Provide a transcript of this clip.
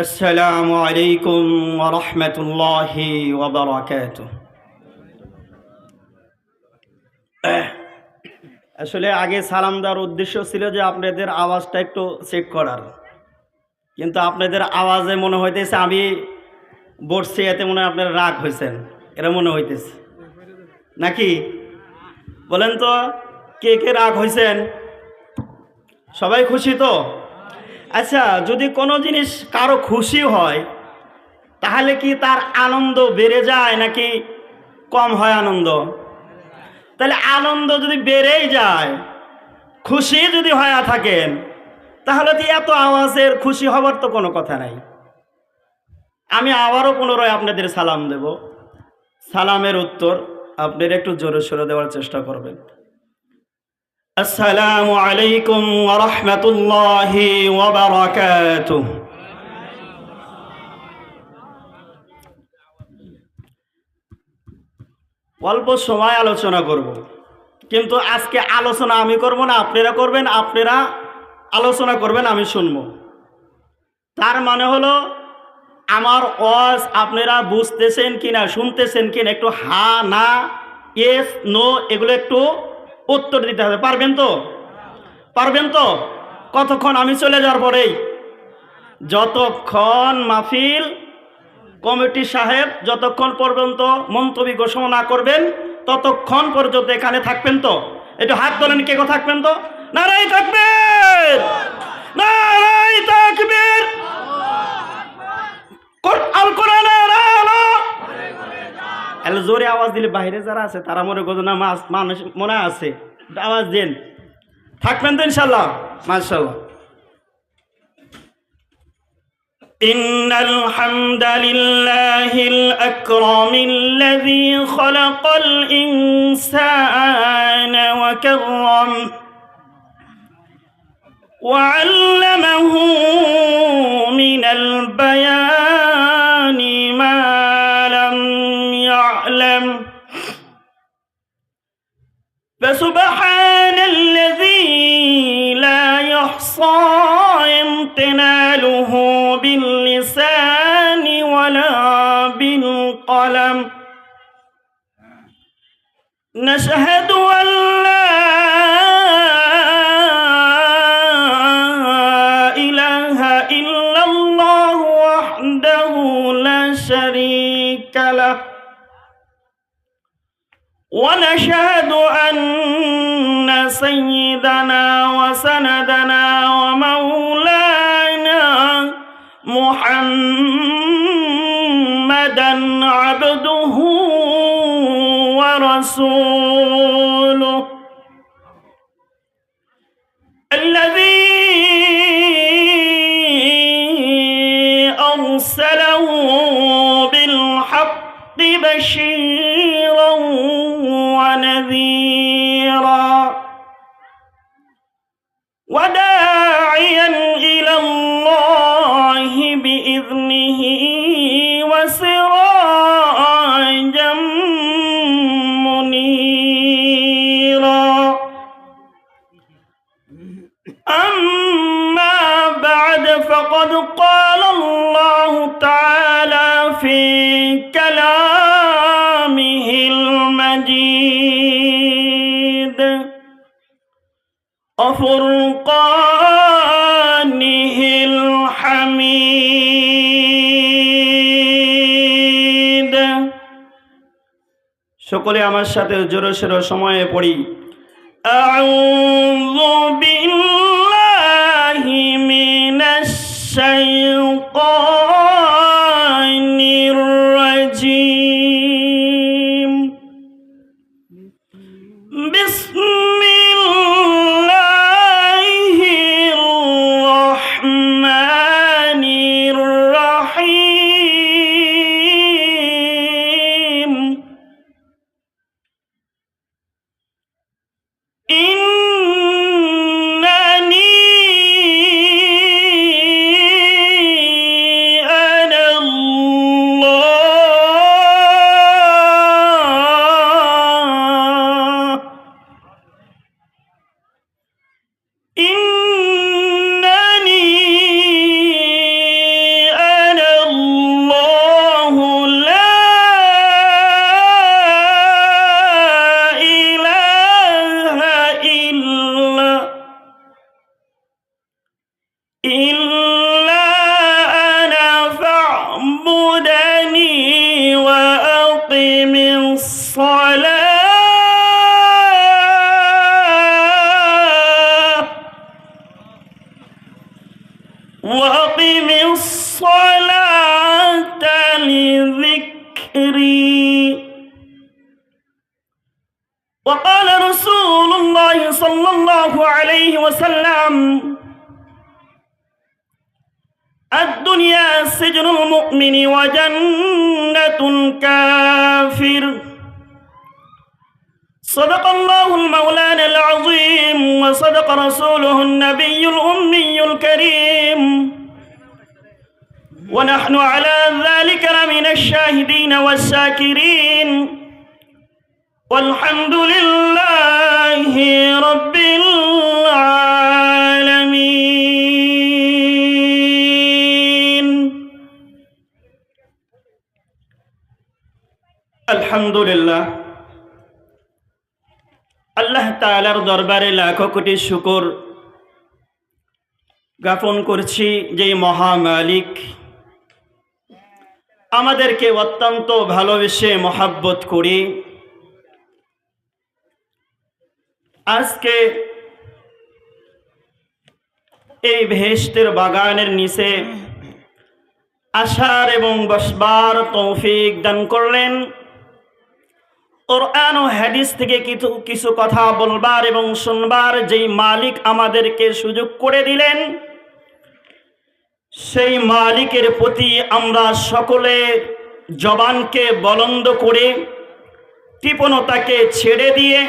আসসালামু আলাইকুম ওয়া রাহমাতুল্লাহি ওয়া বারাকাতুহু। আসলে আগে সালাম দেওয়ার উদ্দেশ্য ছিল যে আপনাদের আওয়াজটা একটু চেক করার, কিন্তু আপনাদের আওয়াজে মনে হইতেছে আমি বসছি, এতে মনে হয় আপনারা রাগ হয়েছেন, এরা মনে হইতেছে নাকি? বলেন তো, কে কে রাগ হয়েছেন? সবাই খুশি তো? আচ্ছা, যদি কোনো জিনিস কারো খুশি হয় তাহলে কি তার আনন্দ বেড়ে যায় নাকি কম হয় আনন্দ? তাহলে আনন্দ যদি বেড়েই যায়, খুশি যদি হয়ে থাকেন, তাহলে তো এত আওয়াজের খুশি হবার তো কোনো কথা নাই। আমি আবারও পুনরায় আপনাদের সালাম দেব। সালামের উত্তর আপনারা একটু জোরে সোরে দেওয়ার চেষ্টা করবেন। আসসালামু আলাইকুম ওয়া রাহমাতুল্লাহি ওয়া বারাকাতুহু। অল্প সময় আলোচনা করব, কিন্তু আজকে আলোচনা আমি করব না, আপনারা করবেন। আপনারা আলোচনা করবেন, আমি শুনব। তার মানে হলো আমার ওয়াজ আপনারা বুঝতেছেন কিনা, শুনতেছেন কিনা, একটু হা না, ইয়েস নো এগুলো একটু উত্তর দিতে হবে। পারবেন তো? পারবেন তো? কতক্ষণ? আমি চলে যাওয়ার পরেই, যতক্ষণ মাহফিল কমিটি সাহেব যতক্ষণ পর্যন্ত মন্তব্য ঘোষণা না করবেন ততক্ষণ পর্যন্ত এখানে থাকবেন তো? একটু হাত তোলেন, কে থাকবেন তো? নারাই তাকবীর, নারাই তাকবীর। আল কোরআনের আলো। এত জোরে আওয়াজ দিলে বাইরে যারা আছে তারা মনে করছে না মানুষ মনে আছে, আওয়াজ দেন। থাকবেন তো ইনশাল্লাহ? মাশাআল্লাহ। إن الحمد لله الأكرم الذي خلق الإنسان وكرم وعلمه من البيان ما لم يعلم فسبحان الذي لا يحصى امتناله باللسان ولا بالقلم نشهد أن لا إله إلا الله وحده لا شريك له ونشهد أن سيدنا وسندنا ومولانا محمدا عبده ورسوله الذي أرسله بالحق بشيرا ونذيرا وداعيا إلى الله بإذنه وسراجا منيرا أما بعد فقد قال الله تعالى في كلامه المجيد وفرقانه الحميد। সকলে আমার সাথে জোরে সোরে সময়ে পড়ি। আউযু বিল্লাহি মিনাশ শাইতানির রাজীম। বিসমিল্লাহির রহমানির রহিম। إن إلا أنا فاعبدني وأقم الصلاة لذكري. وقال رسول الله صلى الله عليه وسلم الدنيا سجن المؤمن وجنة الكافر. صدق الله المولانا العظيم وصدق رسوله النبي الأمي الكريم ونحن على ذلك لمن الشاهدين والشاكرين والحمد لله رب العالمين. الحمد لله আল্লাহ তাআলার দরবারে লাখো কোটি শুকর জ্ঞাপন করছি যে মহামালিক আমাদেরকে অত্যন্ত ভালোবেসে মহাব্বত করে আজকে এই বেহেশতের বাগানের নিচে আসার এবং বসবার তৌফিক দান করলেন। কুরআন ও হাদিস থেকে কিছু কথা বলবার এবং শুনবার যেই মালিক আমাদেরকে সুযোগ করে দিলেন, সেই মালিকের প্রতি আমরা সকলে জবানকে বলন্দ করে কৃপণতাকে ছেড়ে দিয়ে